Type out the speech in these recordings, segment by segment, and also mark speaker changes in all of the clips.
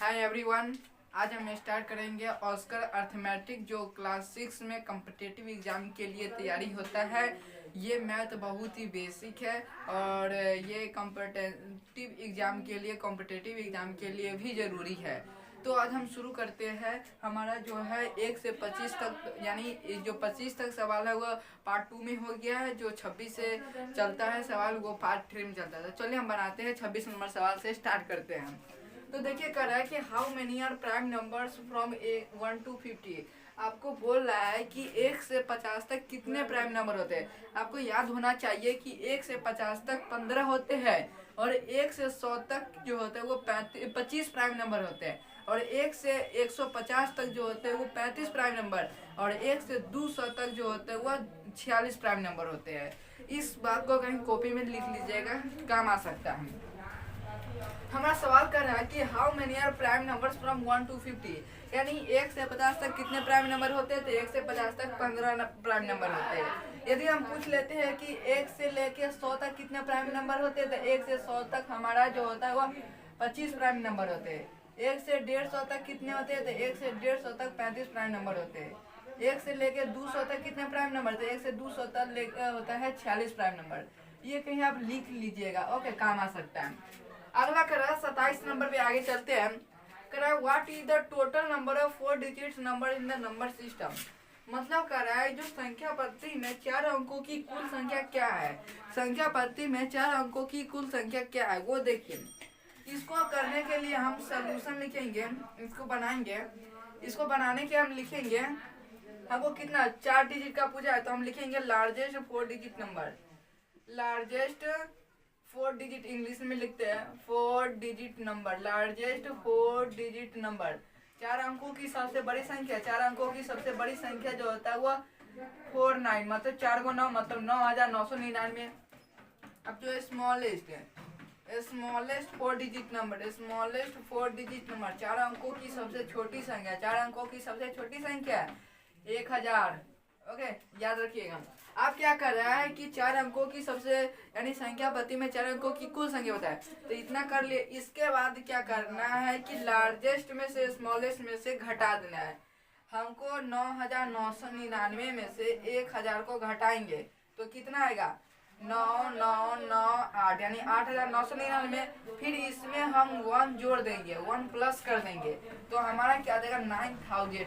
Speaker 1: Hi everyone, आज हम start करेंगे ऑस्कर अर्थमेटिक जो क्लास 6 में कॉम्पिटिटिव एग्जाम के लिए तैयारी होता है। ये मैथ बहुत ही बेसिक है और ये कॉम्पिटिटिव एग्जाम के लिए भी ज़रूरी है। तो आज हम शुरू करते हैं। हमारा जो है 1 से 25 तक, यानी जो 25 तक सवाल है वो पार्ट 2 में हो गया है। जो 26 से चलता है सवाल वो पार्ट 3 में चलता है। तो चलिए हम बनाते हैं 26 नंबर सवाल से स्टार्ट करते हैं। तो देखिए कर रहा है कि how many are prime numbers from 1 to 50। आपको बोल रहा है कि 1 से 50 तक कितने प्राइम नंबर होते हैं। आपको याद होना चाहिए कि 1 से 50 तक 15 होते हैं और 1 से 100 तक जो होते हैं वो 25 प्राइम नंबर होते हैं और 1 से 150 तक जो होते हैं वो 35 प्राइम नंबर और 1 से 200 तक जो होते हैं वो 46 प्राइम नंबर होते हैं। इस बात को कहीं कॉपी में लिख लीजिएगा, काम आ सकता है। हमारा सवाल कर रहा है कि how many are prime numbers from 1 to 50, यानी 1 से 50 तक कितने प्राइम नंबर होते हैं। तो 1 से 50 तक 15 प्राइम नंबर होते हैं। यदि हम पूछ लेते हैं कि 1 से लेके 100 तक कितने प्राइम नंबर होते हैं, तो 1 से 100 तक हमारा जो होता है वो 25 प्राइम नंबर होते हैं। 1 से 150 तक कितने होते हैं, तो 1 से 150 तक 35 प्राइम नंबर होते हैं। 1 से लेके 200 तक कितने प्राइम नंबर, तो 1 से 200 तक होता है 46 प्राइम नंबर। ये कहीं आप लिख लीजिएगा, ओके, काम आ सकता है। अगला करा 27 नंबर पे आगे चलते हैं। करा what is the total number of 4 digits number in the number system. मतलब कर रहा है जो संख्या पत्ती में 4 अंकों की कुल संख्या क्या है। संख्या पत्ती में 4 अंकों की कुल संख्या क्या है वो देखिए। इसको करने के लिए हम सॉल्यूशन लिखेंगे, इसको बनाएंगे। इसको बनाने के हम लिखेंगे, हमको कितना 4 डिजिट का पूछा है तो हम लिखेंगे largest 4 digit number. Largest 4 digit English में लिखते हैं 4 digit number, largest 4 digit number. 4 अंकों की सबसे बड़ी संख्या, 4 अंकों की सबसे बड़ी संख्या जो होता है वो 49, मतलब 4 को 9 मतलब 9999। अब जो स्मॉलेस्ट है, smallest 4 digit number, smallest 4 digit number, 4 अंकों की सबसे छोटी संख्या, 4 अंकों की सबसे छोटी संख्या 1000। ओके, याद रखिएगा। आप क्या कर रहा है कि 4 अंकों की सबसे, यानी संख्या पत्ती में 4 अंकों की कुल संख्या होता है, तो इतना कर लिए। इसके बाद क्या करना है कि लार्जेस्ट में से स्मॉलेस्ट में से घटा देना है। हमको 9999 में से 1000 को घटाएंगे तो कितना आएगा 9998, यानी 8999। फिर इसमें हम 1 जोड़ देंगे, 1 प्लस कर देंगे तो हमारा क्या देगा 9000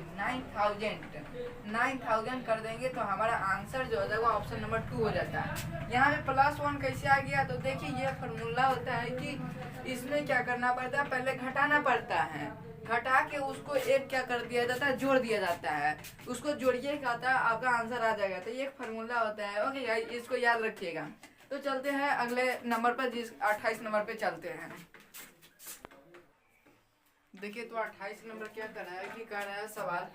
Speaker 1: कर देंगे तो हमारा आंसर जो है वो ऑप्शन नंबर 2 हो जाता है। यहाँ पे +1 कैसे आ गया, तो देखिए ये फार्मूला होता है कि इसमें क्या करना पड़ता है, पहले घटाना पड़ता है, घटा के उसको एक क्या कर दिया जाता है, जोड़ दिया जाता है। उसको जोड़िए खाता है, आपका आंसर आ जाएगा। तो ये एक फार्मूला होता है, ओके, इसको याद रखिएगा। तो चलते हैं अगले नंबर पर, जिस 28 नंबर पे चलते हैं। देखिए तो 28 नंबर क्या कर रहा है कि कह रहा है सवाल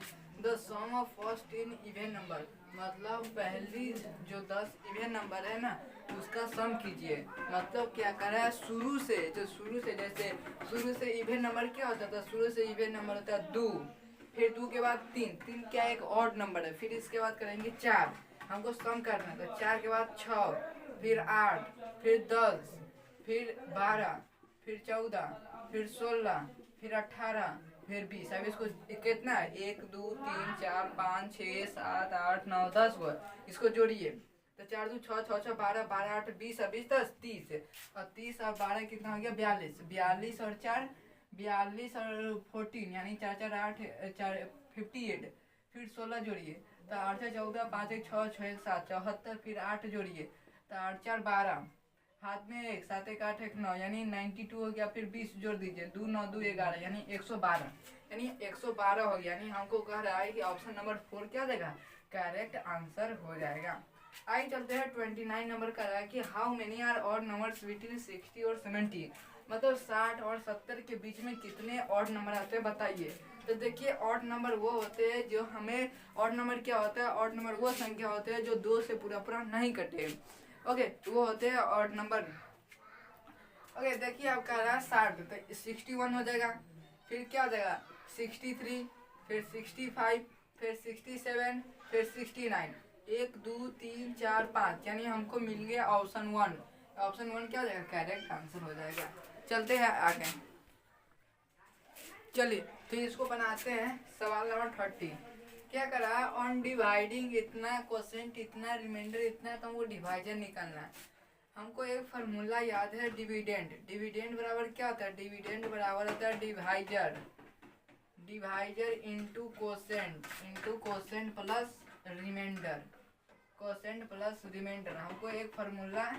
Speaker 1: the sum of first n even number, मतलब पहली जो 10 इवन नंबर है ना उसका सम कीजिए। मतलब क्या कर रहा है, शुरू से जैसे शुरू से इवन नंबर क्या होता था, शुरू से इवन नंबर होता है 2, फिर 2 के बाद 3 क्या एक ऑड नंबर है, फिर इसके बाद करेंगे 4, हमको सम करना है। तो 4 के बाद 6, फिर 8, फिर 10, फिर 12, फिर 14, फिर 16, फिर 18, फिर 20। अब इसको कितना है 1 2 3 4 5 6 7 8 9 10 हुआ, इसको जोड़िए। तो 4 2 6 6 6 12 12 8 20 20 10 30 और 30 और 12 कितना हो गया 42, 42 और 4 42 और 14, यानी 4 4 8 4 58। फिर 16 जोड़िए तो 8 4 14 5 1 6 6 1 7 74, फिर 8 जोड़िए तो 8 4 12, हाथ में 1 7 1 8 1 9, यानी 92 हो गया। फिर 20 जोड़ दीजिए 2 9 2 11, यानी 112, यानी 112 हो गया। यानी हमको कह रहा है कि ऑप्शन नंबर 4 क्या देगा, करेक्ट आंसर हो जाएगा। आइए चलते हैं 29 नंबर का है कि how many are odd numbers between 60 और 70, मतलब 60 और 70 के बीच में कितने ऑड नंबर आते हैं बताइए। तो देखिए ऑड नंबर वो होते हैं जो हमें, ऑड नंबर क्या होता है, ऑड नंबर वो संख्या होते हैं जो 2 से पूरा नहीं कटे, ओके, वो होते हैं ऑड नंबर। ओके, देखिए आप कह रहा है 60, तो 61 हो जाएगा। फिर क्या हो जाएगा 63, फिर 65, फिर 67, फिर 69, 1 2 3 4 5, यानी हमको मिल गया ऑप्शन 1। ऑप्शन 1 क्या हो जाएगा, करेक्ट आंसर हो जाएगा। चलते हैं आगे। चलिए तो इसको बनाते हैं। सवाल नंबर 30 क्या करा, ऑन डिवाइडिंग इतना क्वोशेंट इतना रिमाइंडर इतना, तो हमको डिवाइजर निकालना है। हमको एक फार्मूला याद है, डिविडेंड। डिविडेंड बराबर क्या होता है, डिविडेंड बराबर होता है divisor, divisor into quotient plus remainder, quotient plus remainder. हमको एक फार्मूला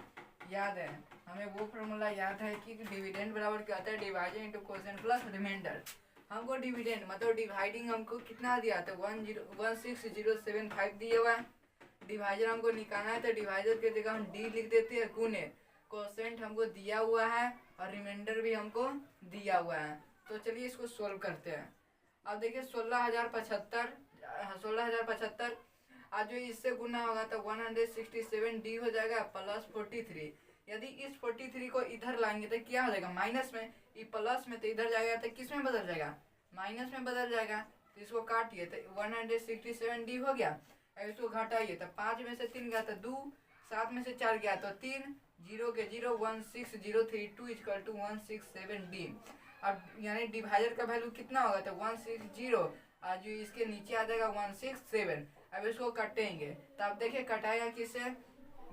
Speaker 1: याद है, हमें वो फार्मूला याद है कि डिविडेंड बराबर क्या होता है, divisor into quotient plus remainder. हमको डिविडेंड मतलब डिवाइडिंग हमको कितना दिया था, 16075 दिया हुआ है। डिवाइजर हमको निकालना है, तो डिवाइजर के जगह हम डी लिख देते हैं गुने, क्वोशेंट हमको दिया हुआ है और रिमाइंडर भी हमको दिया हुआ है। तो चलिए इसको सोल्व करते हैं। अब देखिए 16,075 आज जो इससे गुना होगा तो 167 डी हो जाएगा प्लस 43। यदि इस 43 को इधर लाएंगे तो क्या हो जाएगा, माइनस में, ये प्लस में तो इधर जाएगा तो किस में बदल जाएगा, माइनस में बदल जाएगा। तो इसको काटिए तो 167 डी हो गया। अब इसको घटाइए तो 5 में से 3 गया तो 2, 7 में से 4 गया तो 3, 0 के 0 16032 इक्वल टू 167 डी। अब यानी डिवाइजर का वैल्यू कितना होगा तो 160 और जो इसके नीचे आ जाएगा 167। अब इसको काटेंगे तो आप देखिए कटाएगा किससे,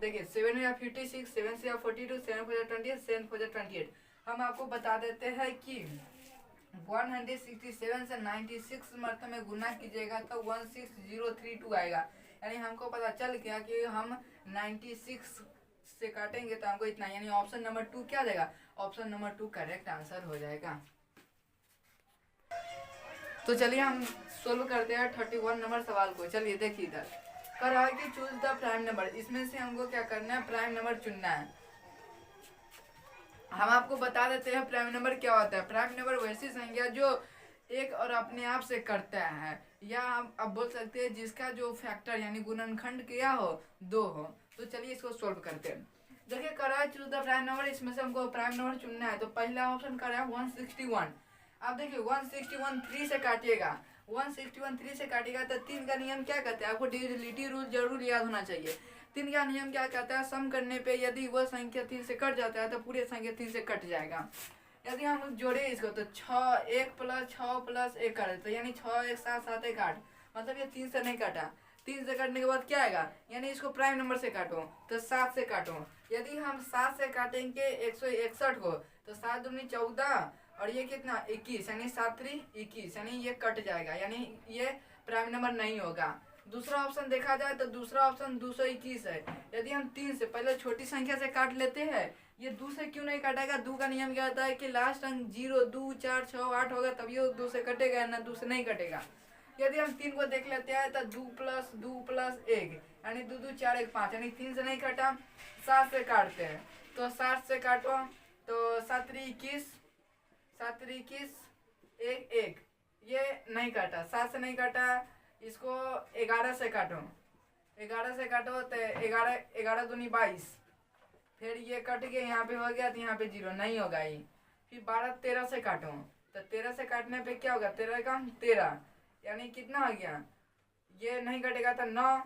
Speaker 1: देखिए 7 या 56, 7 से 42, 7 4 28, 7 4 28। हम आपको बता देते हैं कि 167 से 96 मरतबे में गुना कीजिएगा तो 16032 आएगा। यानी हमको पता चल गया कि हम 96 से काटेंगे तो हमको इतना, यानी ऑप्शन नंबर 2 क्या देगा, ऑप्शन नंबर 2 करेक्ट आंसर हो जाएगा। तो चलिए हम सोल्व करते हैं 31 नंबर सवाल को। चलिए देखिए इधर कर रहा है कि चूज द प्राइम नंबर, इसमें से हमको क्या करना है, प्राइम नंबर चुनना है। हम आपको बता देते हैं प्राइम नंबर क्या होता है। प्राइम नंबर वैसी संख्या जो एक और अपने आप से करता है, या हम अब बोल सकते हैं जिसका जो फैक्टर यानी गुणनखंड क्या हो, 2 हो। तो चलिए इसको सोल्व करते हैं। देखिए कर रहा है चूज द प्राइम नंबर, इसमें से हमको प्राइम नंबर चुनना है। तो पहला ऑप्शन कर रहा है 161। अब देखिए 161 3 से काटिएगा, 161 3 से काटिएगा तो 3 का नियम क्या कहता है, आपको डिविजिबिलिटी रूल जरूर याद होना चाहिए। 3 का नियम क्या कहता है, सम करने पे यदि वह संख्या 3 से कट जाता है तो पूरी संख्या 3 से कट जाएगा। यदि हम जोड़े इसको तो 6 1 प्लस 6 प्लस 1 कर देते, यानी 6 1 7 7 1 8, मतलब ये 3 से नहीं काटा। 3 से काटने के बाद क्या आएगा, यानी इसको प्राइम नंबर से काटो तो 7 से काटो। यदि हम 7 से काटेंगे 161 को तो 7 दूनी 14 और ये कितना 21, यानी 7 3 21, यानी ये कट जाएगा, यानी ये प्राइम नंबर नहीं होगा। दूसरा ऑप्शन देखा जाए तो दूसरा ऑप्शन 221 है। यदि हम 3 से पहले छोटी संख्या से काट लेते हैं, ये 2 से क्यों नहीं काटेगा, 2 का नियम क्या होता है कि लास्ट अंक 0 2 4 6 8 होगा तभी वो 2 से कटेगा, ना 2 से नहीं कटेगा। यदि हम 3 को देख लेते हैं तो 2 प्लस 1 यानी 2 2 4 1 5, यानी 3 से नहीं काटा, 7 से काटते हैं। तो 7 से काटो तो 7 3 21, 7 3 21 1 1, ये नहीं काटा, 7 से नहीं काटा। इसको 11 से काटो, 11 से काटो तो 11 दूनी 22, फिर ये कट के यहाँ पे हो गया तो यहाँ पे 0 नहीं होगा ये। फिर 12 13 से काटो तो 13 से काटने पे क्या होगा, 13 का 13, यानी कितना हो गया, ये नहीं कटेगा तो 9,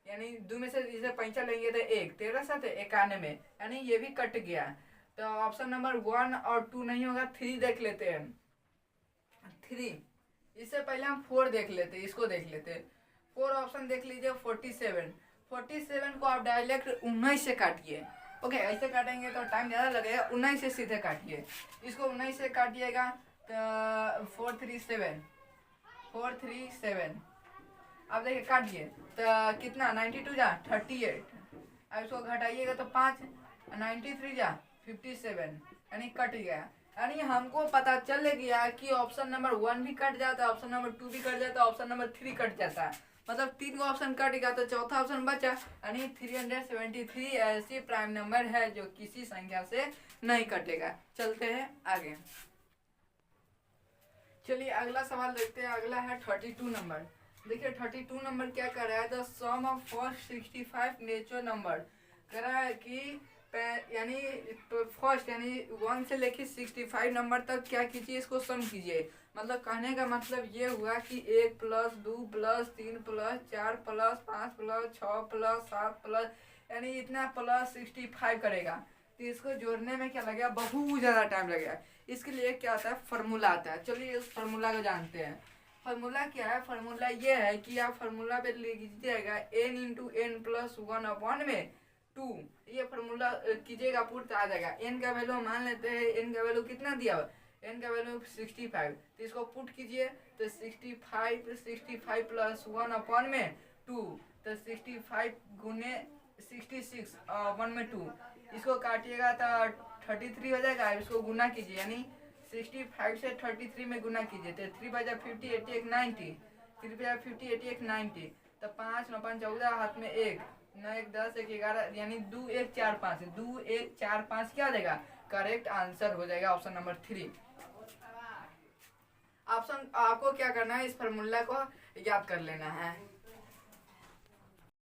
Speaker 1: यानी 2 में से इसे पैंचा लेंगे तो 1, 13 7 91, यानी ये भी कट गया। तो ऑप्शन नंबर 1 और 2 नहीं होगा, 3 देख लेते हैं। 3 इससे पहले हम 4 देख लेते, इसको देख लेते। 4 ऑप्शन देख लीजिए 47 को आप डायरेक्ट 19 से काटिए। ओके ऐसे काटेंगे तो टाइम ज़्यादा लगेगा, 19 से सीधे काटिए। इसको 19 से काटिएगा तो 437, अब देखिए काटिए तो कितना 92 जा 38। अब इसको घटाइएगा तो 5, 93 जा 57, यानी कट गया। यानी हमको पता चल गया कि ऑप्शन नंबर 1 भी कट जाता है, ऑप्शन नंबर 2 भी कट जाता है, ऑप्शन नंबर 3 कट जाता है। मतलब 3 ऑप्शन कट गया तो चौथा ऑप्शन बचा, यानी 373 ऐसी प्राइम नंबर है जो किसी संख्या से नहीं कटेगा। चलते हैं आगे। चलिए अगला सवाल देखते हैं। अगला है 32 नंबर। देखिए 32 नंबर क्या कर रहा है, the sum of first 65 natural number कह रहा है कि यानी फर्स्ट यानी 1 से लेके 65 नंबर तक क्या कीजिए, इसको सम कीजिए। मतलब कहने का मतलब ये हुआ कि 1 plus 2 plus 3 plus 4 plus 5 plus 6 plus 7 plus, यानी इतना प्लस 65 करेगा। तो इसको जोड़ने में क्या लगेगा, बहुत ज़्यादा टाइम लगेगा। इसके लिए क्या आता है, फार्मूला आता है। चलिए उस फार्मूला को जानते हैं। फार्मूला क्या है, फार्मूला ये है कि आप फार्मूला पे लिख दीजिएगा n into n plus one upon में 2। ये फार्मूला कीजिएगा पुट आ जाएगा। n का वैल्यू मान लेते हैं, n का वैल्यू कितना दिया हुआ, n का वैल्यू 65। तो इसको पुट कीजिए तो 65 प्लस वन अपॉन में 2, तो 65 गुने 66 वन में 2, इसको काटिएगा तो 33 हो जाएगा। इसको गुना कीजिए, यानी 65 से 33 में गुना कीजिए तो 3 बजा 50 80 90, 3 बजा 50 80 90, तो 5 9 5 14 हाथ में 1 9 1 10 1 11, यानी 2 1 4 5, 2 1 4 5 क्या देगा, करेक्ट आंसर हो जाएगा ऑप्शन नंबर 3। ऑप्शन आपको क्या करना है, इस फार्मूला को याद कर लेना है।